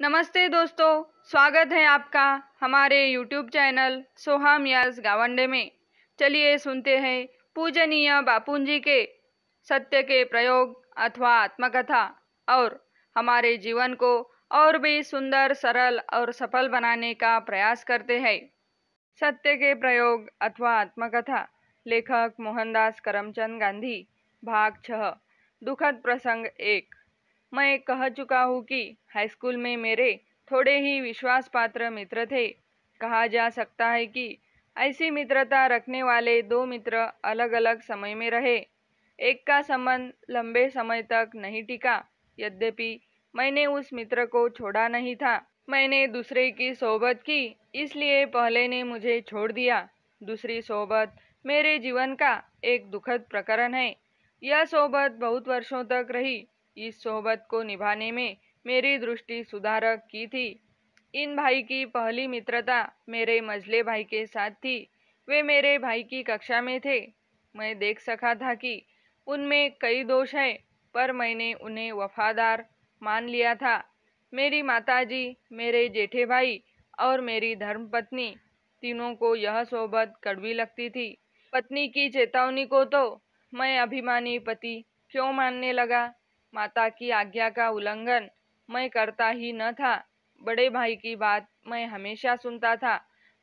नमस्ते दोस्तों, स्वागत है आपका हमारे YouTube चैनल सोहम यस गावंडे में। चलिए सुनते हैं पूजनीय बापूजी के सत्य के प्रयोग अथवा आत्मकथा और हमारे जीवन को और भी सुंदर, सरल और सफल बनाने का प्रयास करते हैं। सत्य के प्रयोग अथवा आत्मकथा, लेखक मोहनदास करमचंद गांधी, भाग 6, दुखद प्रसंग 1। मैं कह चुका हूँ कि हाईस्कूल में मेरे थोड़े ही विश्वास पात्र मित्र थे। कहा जा सकता है कि ऐसी मित्रता रखने वाले दो मित्र अलग अलग समय में रहे। एक का संबंध लंबे समय तक नहीं टिका, यद्यपि मैंने उस मित्र को छोड़ा नहीं था। मैंने दूसरे की सोहबत की, इसलिए पहले ने मुझे छोड़ दिया। दूसरी सोहबत मेरे जीवन का एक दुखद प्रकरण है। यह सोहबत बहुत वर्षों तक रही। इस सोहबत को निभाने में मेरी दृष्टि सुधारक की थी। इन भाई की पहली मित्रता मेरे मझले भाई के साथ थी। वे मेरे भाई की कक्षा में थे। मैं देख सका था कि उनमें कई दोष हैं, पर मैंने उन्हें वफादार मान लिया था। मेरी माताजी, मेरे जेठे भाई और मेरी धर्मपत्नी, तीनों को यह सोहबत कड़वी लगती थी। पत्नी की चेतावनी को तो मैं अभिमानी पति क्यों मानने लगा। माता की आज्ञा का उल्लंघन मैं करता ही न था। बड़े भाई की बात मैं हमेशा सुनता था,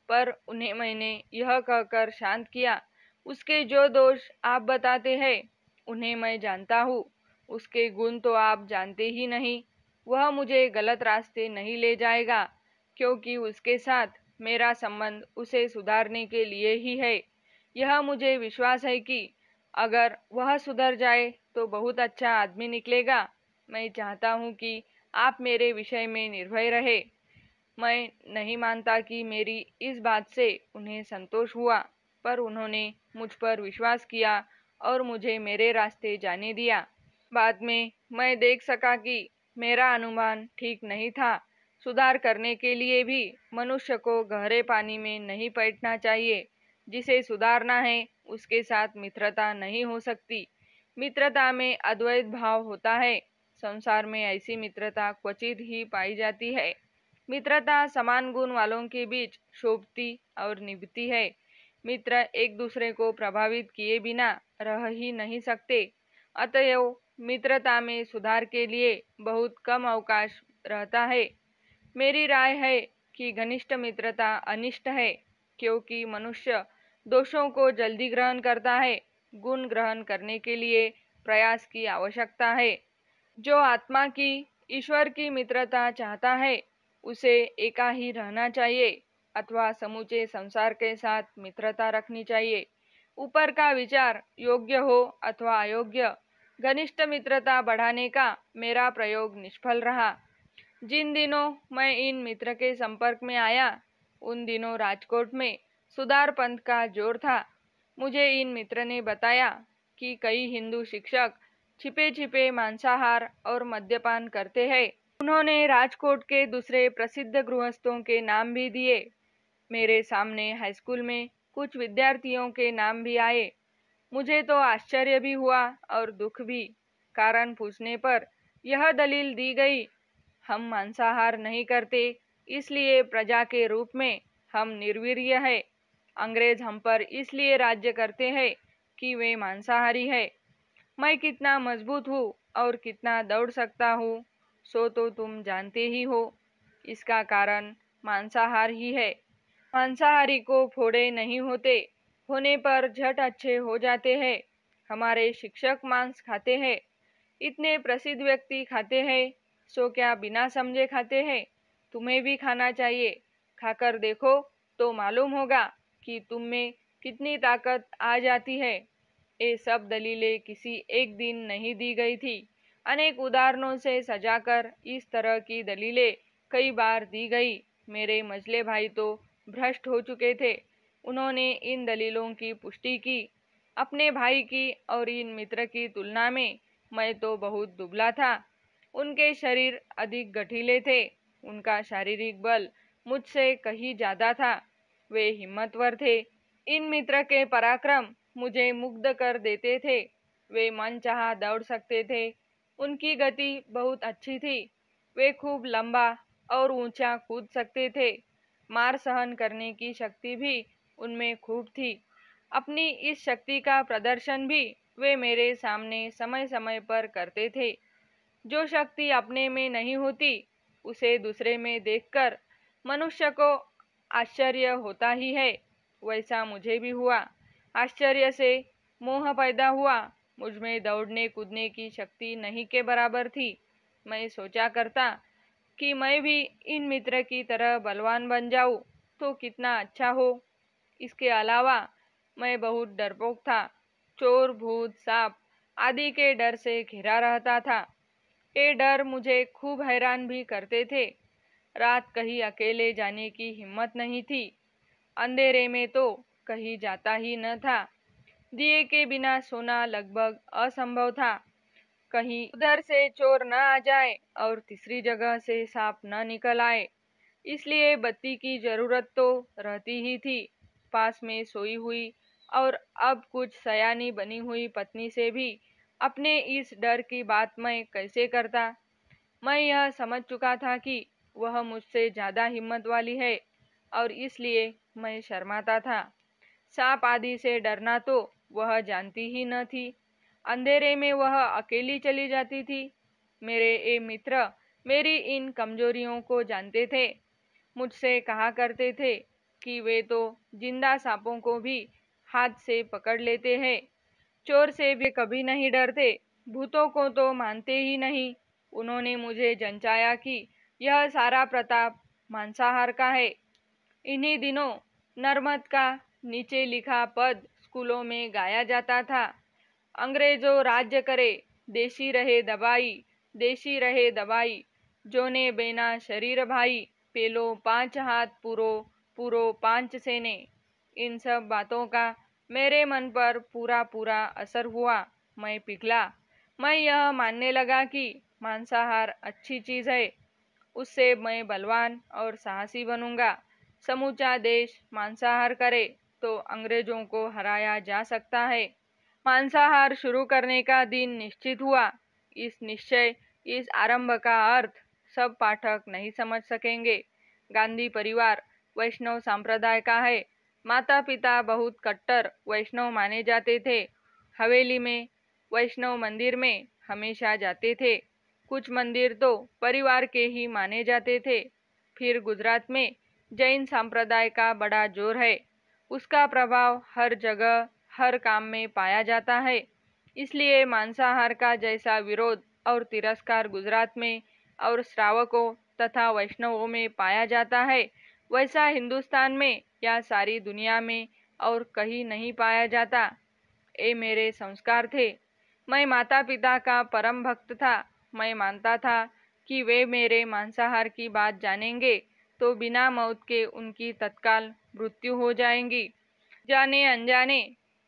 पर उन्हें मैंने यह कहकर शांत किया, उसके जो दोष आप बताते हैं उन्हें मैं जानता हूँ। उसके गुण तो आप जानते ही नहीं। वह मुझे गलत रास्ते नहीं ले जाएगा, क्योंकि उसके साथ मेरा संबंध उसे सुधारने के लिए ही है। यह मुझे विश्वास है कि अगर वह सुधर जाए तो बहुत अच्छा आदमी निकलेगा। मैं चाहता हूँ कि आप मेरे विषय में निर्भय रहे। मैं नहीं मानता कि मेरी इस बात से उन्हें संतोष हुआ, पर उन्होंने मुझ पर विश्वास किया और मुझे मेरे रास्ते जाने दिया। बाद में मैं देख सका कि मेरा अनुमान ठीक नहीं था। सुधार करने के लिए भी मनुष्य को गहरे पानी में नहीं बैठना चाहिए। जिसे सुधारना है उसके साथ मित्रता नहीं हो सकती। मित्रता में अद्वैत भाव होता है। संसार में ऐसी मित्रता क्वचित ही पाई जाती है। मित्रता समान गुण वालों के बीच शोभती और निभती है। मित्र एक दूसरे को प्रभावित किए बिना रह ही नहीं सकते। अतएव मित्रता में सुधार के लिए बहुत कम अवकाश रहता है। मेरी राय है कि घनिष्ठ मित्रता अनिष्ट है, क्योंकि मनुष्य दोषों को जल्दी ग्रहण करता है। गुण ग्रहण करने के लिए प्रयास की आवश्यकता है। जो आत्मा की, ईश्वर की मित्रता चाहता है उसे एका ही रहना चाहिए अथवा समूचे संसार के साथ मित्रता रखनी चाहिए। ऊपर का विचार योग्य हो अथवा अयोग्य, घनिष्ठ मित्रता बढ़ाने का मेरा प्रयोग निष्फल रहा। जिन दिनों मैं इन मित्र के संपर्क में आया, उन दिनों राजकोट में सुधार पंथ का जोर था। मुझे इन मित्र ने बताया कि कई हिंदू शिक्षक छिपे छिपे मांसाहार और मद्यपान करते हैं। उन्होंने राजकोट के दूसरे प्रसिद्ध गृहस्थों के नाम भी दिए। मेरे सामने हाईस्कूल में कुछ विद्यार्थियों के नाम भी आए। मुझे तो आश्चर्य भी हुआ और दुख भी। कारण पूछने पर यह दलील दी गई, हम मांसाहार नहीं करते, इसलिए प्रजा के रूप में हम निर्वीर्य है। अंग्रेज हम पर इसलिए राज्य करते हैं कि वे मांसाहारी है। मैं कितना मजबूत हूँ और कितना दौड़ सकता हूँ, सो तो तुम जानते ही हो। इसका कारण मांसाहार ही है। मांसाहारी को फोड़े नहीं होते, होने पर झट अच्छे हो जाते हैं। हमारे शिक्षक मांस खाते हैं। इतने प्रसिद्ध व्यक्ति खाते हैं, सो क्या बिना समझे खाते हैं? तुम्हें भी खाना चाहिए। खाकर देखो तो मालूम होगा कि तुम में कितनी ताकत आ जाती है। ये सब दलीलें किसी एक दिन नहीं दी गई थी। अनेक उदाहरणों से सजाकर इस तरह की दलीलें कई बार दी गई। मेरे मझले भाई तो भ्रष्ट हो चुके थे। उन्होंने इन दलीलों की पुष्टि की। अपने भाई की और इन मित्र की तुलना में मैं तो बहुत दुबला था। उनके शरीर अधिक गठीले थे। उनका शारीरिक बल मुझसे कहीं ज्यादा था। वे हिम्मतवर थे। इन मित्र के पराक्रम मुझे मुग्ध कर देते थे। वे मनचाहा दौड़ सकते थे। उनकी गति बहुत अच्छी थी। वे खूब लंबा और ऊंचा कूद सकते थे। मार सहन करने की शक्ति भी उनमें खूब थी। अपनी इस शक्ति का प्रदर्शन भी वे मेरे सामने समय समय पर करते थे। जो शक्ति अपने में नहीं होती उसे दूसरे में देखकर मनुष्य को आश्चर्य होता ही है। वैसा मुझे भी हुआ। आश्चर्य से मोह पैदा हुआ। मुझमें दौड़ने कूदने की शक्ति नहीं के बराबर थी। मैं सोचा करता कि मैं भी इन मित्र की तरह बलवान बन जाऊं तो कितना अच्छा हो। इसके अलावा मैं बहुत डरपोक था। चोर, भूत, सांप आदि के डर से घिरा रहता था। ये डर मुझे खूब हैरान भी करते थे। रात कहीं अकेले जाने की हिम्मत नहीं थी। अंधेरे में तो कहीं जाता ही न था। दिए के बिना सोना लगभग असंभव था। कहीं उधर से चोर न आ जाए और तीसरी जगह से सांप न निकल आए, इसलिए बत्ती की जरूरत तो रहती ही थी। पास में सोई हुई और अब कुछ सयानी बनी हुई पत्नी से भी अपने इस डर की बात मैं कैसे करता। मैं यह समझ चुका था कि वह मुझसे ज्यादा हिम्मत वाली है और इसलिए मैं शर्माता था। सांप आदि से डरना तो वह जानती ही न थी। अंधेरे में वह अकेली चली जाती थी। मेरे ये मित्र मेरी इन कमजोरियों को जानते थे। मुझसे कहा करते थे कि वे तो जिंदा सांपों को भी हाथ से पकड़ लेते हैं। चोर से वे कभी नहीं डरते। भूतों को तो मानते ही नहीं। उन्होंने मुझे जंचाया कि यह सारा प्रताप मांसाहार का है। इन्हीं दिनों नर्मद का नीचे लिखा पद स्कूलों में गाया जाता था। अंग्रेजों राज्य करे, देशी रहे दबाई, देशी रहे दबाई, जोने बेना शरीर भाई, पेलो 5 हाथ पूरो, पूरो 5 सेने। इन सब बातों का मेरे मन पर पूरा पूरा असर हुआ। मैं पिघला। मैं यह मानने लगा कि मांसाहार अच्छी चीज है। उससे मैं बलवान और साहसी बनूंगा। समूचा देश मांसाहार करे तो अंग्रेजों को हराया जा सकता है। मांसाहार शुरू करने का दिन निश्चित हुआ। इस निश्चय, इस आरंभ का अर्थ सब पाठक नहीं समझ सकेंगे। गांधी परिवार वैष्णव संप्रदाय का है। माता पिता बहुत कट्टर वैष्णव माने जाते थे। हवेली में वैष्णव मंदिर में हमेशा जाते थे। कुछ मंदिर तो परिवार के ही माने जाते थे। फिर गुजरात में जैन संप्रदाय का बड़ा जोर है। उसका प्रभाव हर जगह हर काम में पाया जाता है। इसलिए मांसाहार का जैसा विरोध और तिरस्कार गुजरात में और श्रावकों तथा वैष्णवों में पाया जाता है, वैसा हिंदुस्तान में या सारी दुनिया में और कहीं नहीं पाया जाता। ये मेरे संस्कार थे। मैं माता पिता का परम भक्त था। मैं मानता था कि वे मेरे मांसाहार की बात जानेंगे तो बिना मौत के उनकी तत्काल मृत्यु हो जाएगी। जाने अनजाने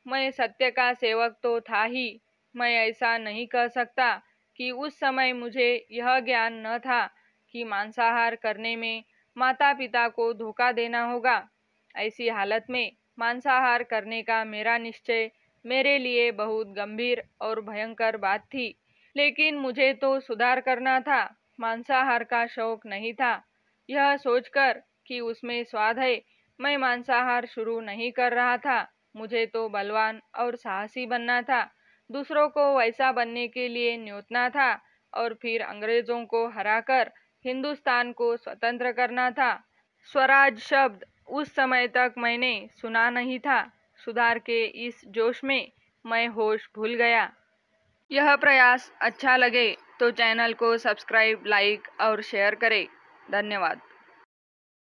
मैं सत्य का सेवक तो था ही। मैं ऐसा नहीं कह सकता कि उस समय मुझे यह ज्ञान न था कि मांसाहार करने में माता पिता को धोखा देना होगा। ऐसी हालत में मांसाहार करने का मेरा निश्चय मेरे लिए बहुत गंभीर और भयंकर बात थी। लेकिन मुझे तो सुधार करना था, मांसाहार का शौक नहीं था। यह सोचकर कि उसमें स्वाद है, मैं मांसाहार शुरू नहीं कर रहा था। मुझे तो बलवान और साहसी बनना था। दूसरों को वैसा बनने के लिए न्योतना था और फिर अंग्रेजों को हराकर हिंदुस्तान को स्वतंत्र करना था। स्वराज शब्द उस समय तक मैंने सुना नहीं था। सुधार के इस जोश में मैं होश भूल गया। यह प्रयास अच्छा लगे तो चैनल को सब्सक्राइब, लाइक और शेयर करें। धन्यवाद।